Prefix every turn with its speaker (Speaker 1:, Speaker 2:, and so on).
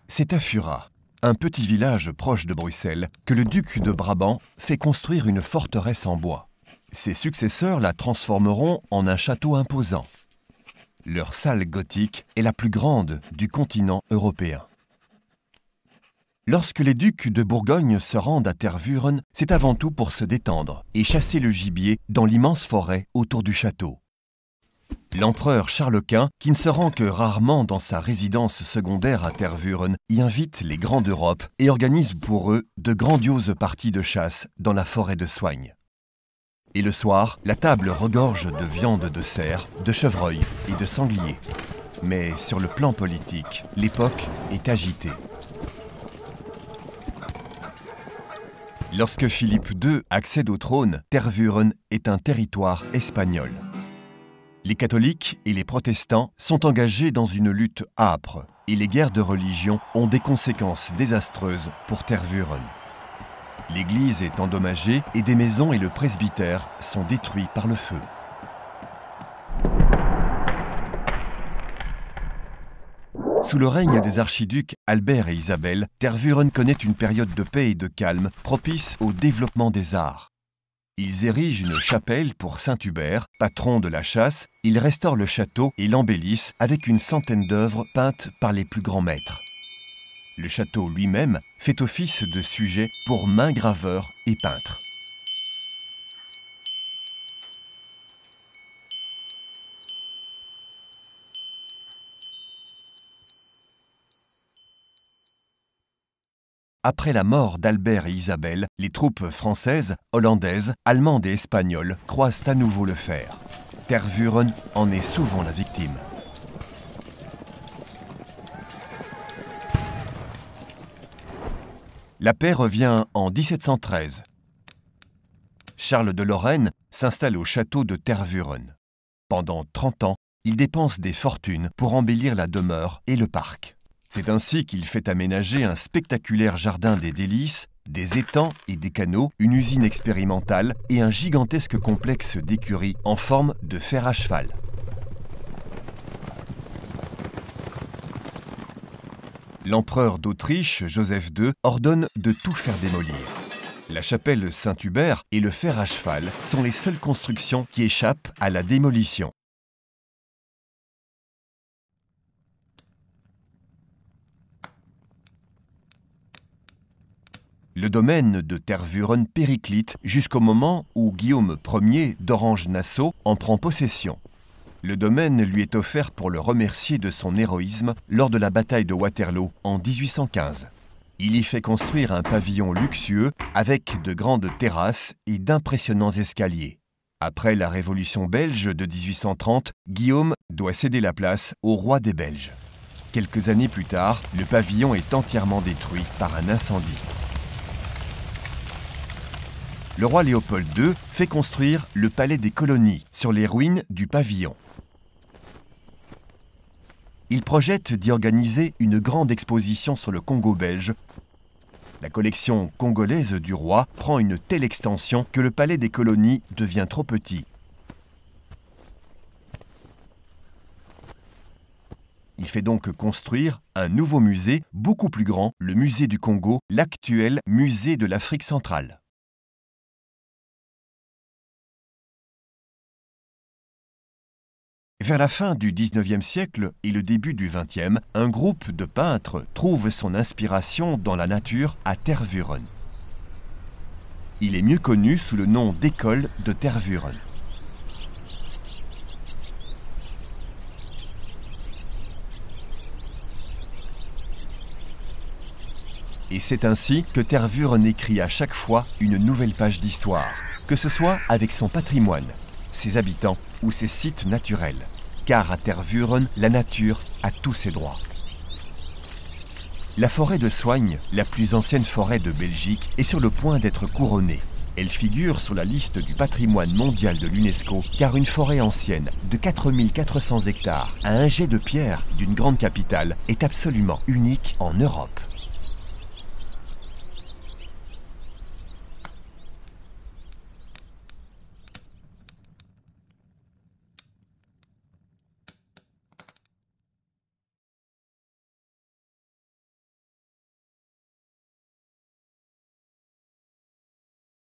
Speaker 1: C'est à Furat, un petit village proche de Bruxelles, que le duc de Brabant fait construire une forteresse en bois. Ses successeurs la transformeront en un château imposant. Leur salle gothique est la plus grande du continent européen. Lorsque les ducs de Bourgogne se rendent à Tervuren, c'est avant tout pour se détendre et chasser le gibier dans l'immense forêt autour du château. L'empereur Charles Quint, qui ne se rend que rarement dans sa résidence secondaire à Tervuren, y invite les grands d'Europe et organise pour eux de grandioses parties de chasse dans la forêt de Soignes. Et le soir, la table regorge de viande de cerf, de chevreuil et de sanglier. Mais sur le plan politique, l'époque est agitée. Lorsque Philippe II accède au trône, Tervuren est un territoire espagnol. Les catholiques et les protestants sont engagés dans une lutte âpre et les guerres de religion ont des conséquences désastreuses pour Tervuren. L'église est endommagée et des maisons et le presbytère sont détruits par le feu. Sous le règne des archiducs Albert et Isabelle, Tervuren connaît une période de paix et de calme propice au développement des arts. Ils érigent une chapelle pour Saint Hubert, patron de la chasse, ils restaurent le château et l'embellissent avec une centaine d'œuvres peintes par les plus grands maîtres. Le château lui-même fait office de sujet pour maints graveurs et peintres. Après la mort d'Albert et Isabelle, les troupes françaises, hollandaises, allemandes et espagnoles croisent à nouveau le fer. Tervuren en est souvent la victime. La paix revient en 1713. Charles de Lorraine s'installe au château de Tervuren. Pendant 30 ans, il dépense des fortunes pour embellir la demeure et le parc. C'est ainsi qu'il fait aménager un spectaculaire jardin des délices, des étangs et des canaux, une usine expérimentale et un gigantesque complexe d'écuries en forme de fer à cheval. L'empereur d'Autriche, Joseph II, ordonne de tout faire démolir. La chapelle Saint-Hubert et le fer à cheval sont les seules constructions qui échappent à la démolition. Le domaine de Tervuren périclite jusqu'au moment où Guillaume Ier d'Orange-Nassau en prend possession. Le domaine lui est offert pour le remercier de son héroïsme lors de la bataille de Waterloo en 1815. Il y fait construire un pavillon luxueux avec de grandes terrasses et d'impressionnants escaliers. Après la Révolution belge de 1830, Guillaume doit céder la place au roi des Belges. Quelques années plus tard, le pavillon est entièrement détruit par un incendie. Le roi Léopold II fait construire le palais des colonies sur les ruines du pavillon. Il projette d'y organiser une grande exposition sur le Congo belge. La collection congolaise du roi prend une telle extension que le palais des colonies devient trop petit. Il fait donc construire un nouveau musée beaucoup plus grand, le musée du Congo, l'actuel musée de l'Afrique centrale. Vers la fin du XIXe siècle et le début du XXe, un groupe de peintres trouve son inspiration dans la nature à Tervuren. Il est mieux connu sous le nom d'école de Tervuren. Et c'est ainsi que Tervuren écrit à chaque fois une nouvelle page d'histoire, que ce soit avec son patrimoine, ses habitants ou ses sites naturels. Car à Tervuren, la nature a tous ses droits. La forêt de Soignes, la plus ancienne forêt de Belgique, est sur le point d'être couronnée. Elle figure sur la liste du patrimoine mondial de l'UNESCO car une forêt ancienne de 4400 hectares à un jet de pierre d'une grande capitale est absolument unique en Europe.